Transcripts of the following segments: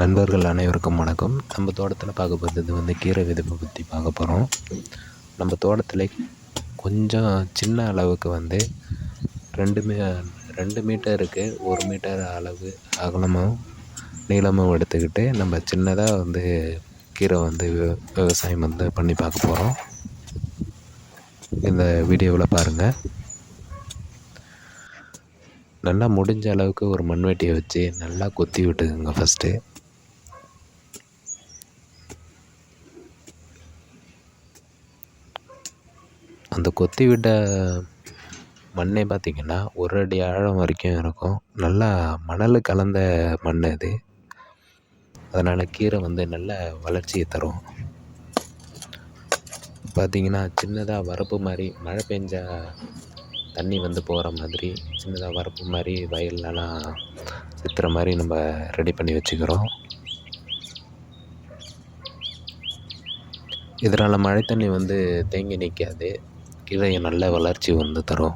நண்பர்கள் அனைவருக்கும் வணக்கம். நம்ம தோட்டத்தில் பார்க்க போகிறது கீரை விதைப்பை பற்றி பார்க்க போகிறோம். நம்ம தோட்டத்தில் கொஞ்சம் சின்ன அளவுக்கு 2 மீட்டருக்கு 1 மீட்டர் அளவு அகலமும் நீளமும் எடுத்துக்கிட்டு நம்ம சின்னதாக கீரை விவசாயம் பண்ணி பார்க்க போகிறோம். இந்த வீடியோவில் பாருங்கள். நல்லா முடிஞ்ச அளவுக்கு ஒரு மண்வெட்டியை வச்சு நல்லா கொத்தி விட்டுக்குங்க. ஃபஸ்ட்டு அந்த கொத்தி விட்ட மண்ணே பார்த்திங்கன்னா 1 அடி ஆழம் வரைக்கும் இருக்கும். நல்லா மணல் கலந்த மண் அது. அதனால் கீரை நல்ல வளர்ச்சியை தரும். பார்த்திங்கன்னா சின்னதாக வரப்பு மாதிரி மழை பெஞ்சா தண்ணி போகிற மாதிரி சின்னதாக வரப்பு மாதிரி வயல்லலாம் சித்துற மாதிரி நம்ம ரெடி பண்ணி வச்சுக்கிறோம். இதனால் மழை தண்ணி தேங்கி நிற்காது. கீரையை நல்ல வளர்ச்சி தரும்.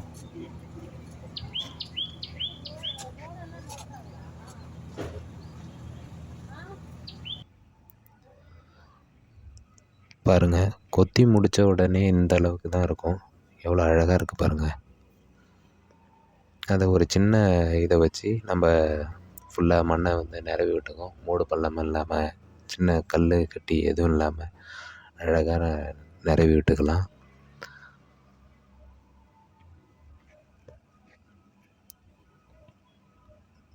பாருங்கள், கொத்தி முடித்த உடனே இந்த அளவுக்கு தான் இருக்கும். எவ்வளோ அழகாக இருக்குது பாருங்கள். அதை ஒரு சின்ன இதை வச்சு நம்ம ஃபுல்லாக மண்ணை நிரவி விட்டுக்கோம். மூடு பள்ளம் இல்லாமல் சின்ன கல் கட்டி எதுவும் இல்லாமல் அழகாக நிரவி விட்டுக்கலாம்.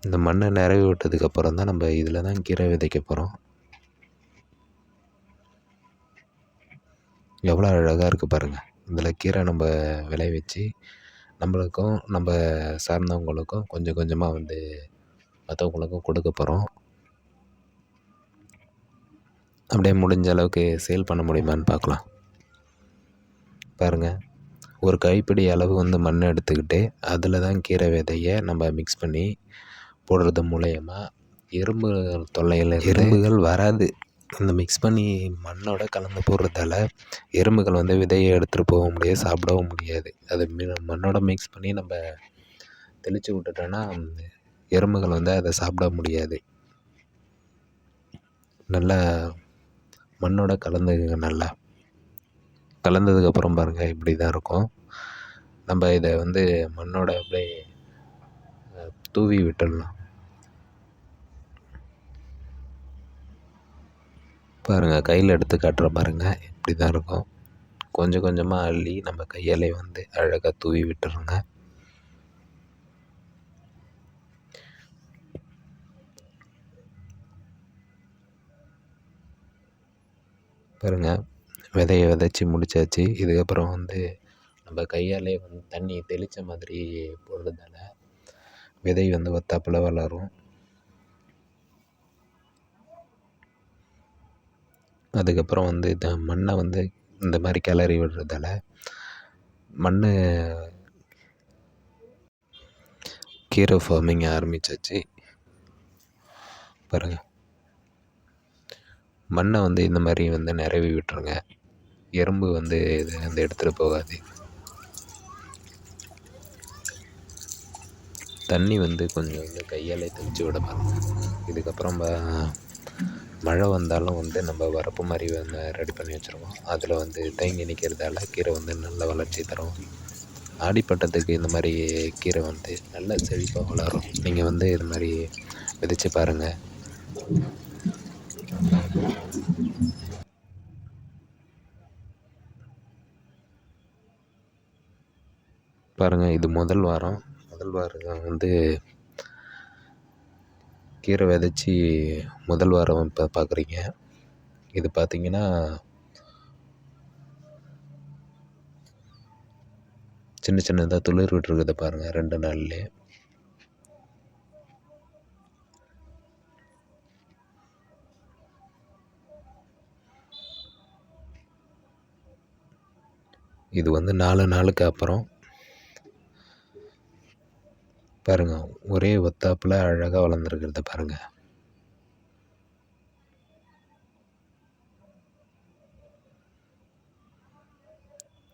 இந்த மண்ணை நிரவி விட்டதுக்கப்புறம் தான் நம்ம இதில் தான் கீரை விதைக்க போகிறோம். எவ்வளோ அழகாக இருக்குது பாருங்கள். இதில் கீரை நம்ம விளைவிச்சு நம்மளுக்கும் நம்ம சார்ந்தவங்களுக்கும் கொஞ்சம் கொஞ்சமாக மற்றவங்களுக்கும் கொடுக்க போகிறோம். அப்படியே முடிஞ்ச அளவுக்கு சேல் பண்ண முடியுமான்னு பார்க்கலாம். பாருங்கள், ஒரு கைப்பிடி அளவு மண் எடுத்துக்கிட்டு அதில் தான் கீரை விதையை நம்ம மிக்ஸ் பண்ணி போடுறது மூலயமா எறும்புகள் வராது. இந்த மிக்ஸ் பண்ணி மண்ணோட கலந்து போடுறதால எறும்புகள் விதையை எடுத்துகிட்டு போக முடியாது, சாப்பிடவும் முடியாது. அது மண்ணோட மிக்ஸ் பண்ணி நம்ம தெளித்து விட்டுட்டோன்னா எறும்புகள் அதை சாப்பிட முடியாது. நல்லா மண்ணோட நல்லா கலந்ததுக்கப்புறம் பாருங்கள், இப்படி தான் இருக்கும். நம்ம இதை மண்ணோட அப்படியே தூவி விட்டுடலாம். பாருங்கள், கையில் எடுத்து காட்டுற பாருங்கள், இப்படி தான் இருக்கும். கொஞ்சம் கொஞ்சமாக அள்ளி நம்ம கையாலே அழகாக தூவி விட்டுருங்க. பாருங்கள், விதையை விதைச்சி முடித்தாச்சு. இதுக்கப்புறம் நம்ம கையாலே தண்ணி தெளித்த மாதிரி போடுறதால விதை ஒத்தாப்பில் வளரும். அதுக்கப்புறம் இந்த மண்ணை இந்த மாதிரி கிளறி விடுறதால மண் கீரை ஃபார்மிங் ஆரம்பித்தாச்சு. பாருங்கள், மண்ணை இந்த மாதிரி நிரவி விட்டுருங்க. எறும்பு இதை எடுத்துகிட்டு போகாது. தண்ணி கொஞ்சம் கையாலே தெளித்து விட பாருங்க. இதுக்கப்புறம் மழை வந்தாலும் நம்ம வரப்பு மாதிரி ரெடி பண்ணி வச்சுருக்கோம். அதில் தேங்கி நிற்கிறதால கீரை நல்ல வளர்ச்சி தரும். ஆடிப்பட்டத்துக்கு இந்த மாதிரி கீரை நல்ல செழிப்பாக வளரும். நீங்கள் இது மாதிரி விதைச்சி பாருங்கள். பாருங்கள், இது முதல் வாரம் கீரை விதைச்சி முதல் வாரம் இப்போ பார்க்குறீங்க. இது பார்த்திங்கன்னா சின்ன சின்னதாக துளிர் விட்டுருக்குது பாருங்கள், 2 நாள்லேயே. இது 4 நாளுக்கு அப்புறம் பாருங்கள், ஒரே ஒத்தாப்பில் அழகாக வளர்ந்துருக்கிறத பாருங்கள்.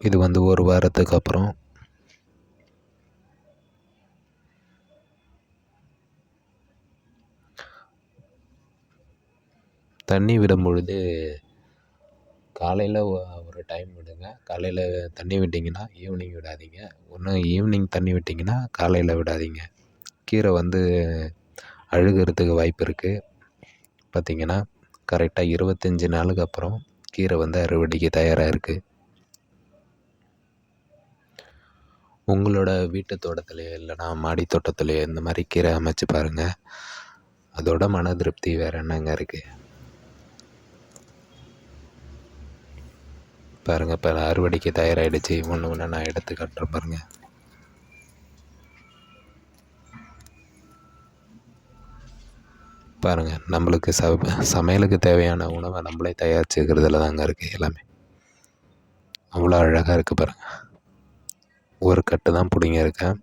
இது 1 வாரத்துக்கு அப்புறம் தண்ணி விடும் பொழுது காலையில் ஒரு டைம் விடுங்க. காலையில் தண்ணி விட்டிங்கன்னா ஈவினிங் விடாதீங்க. ஒன்று ஈவினிங் தண்ணி விட்டிங்கன்னா காலையில் விடாதீங்க. கீரை வந்து அழுகிறதுக்கு வாய்ப்பு இருக்குது. பார்த்திங்கன்னா கரெக்டாக 25 நாளுக்கு அப்புறம் கீரை வந்து அறுவடைக்கு தயாராக இருக்குது. உங்களோட வீட்டு தோட்டத்துலேயோ இல்லைனா மாடி தோட்டத்துலேயோ இந்த மாதிரி கீரை அமைச்சு பாருங்கள். அதோட மன திருப்தி வேறு என்னங்க இருக்குது. பாருங்கள், இப்போ அறுவடைக்கு தயாராகிடுச்சு. ஒன்று ஒன்று நான் எடுத்து காட்டுறேன் பாருங்கள். பாருங்கள், நம்மளுக்கு சமையலுக்கு தேவையான உணவை நம்மளே தயாரிச்சுக்கிறதுல தாங்க இருக்குது எல்லாமே. அவ்வளோ அழகாக இருக்குது பாருங்கள். ஒரு கட்டு தான் பிடிங்கிருக்கேன்.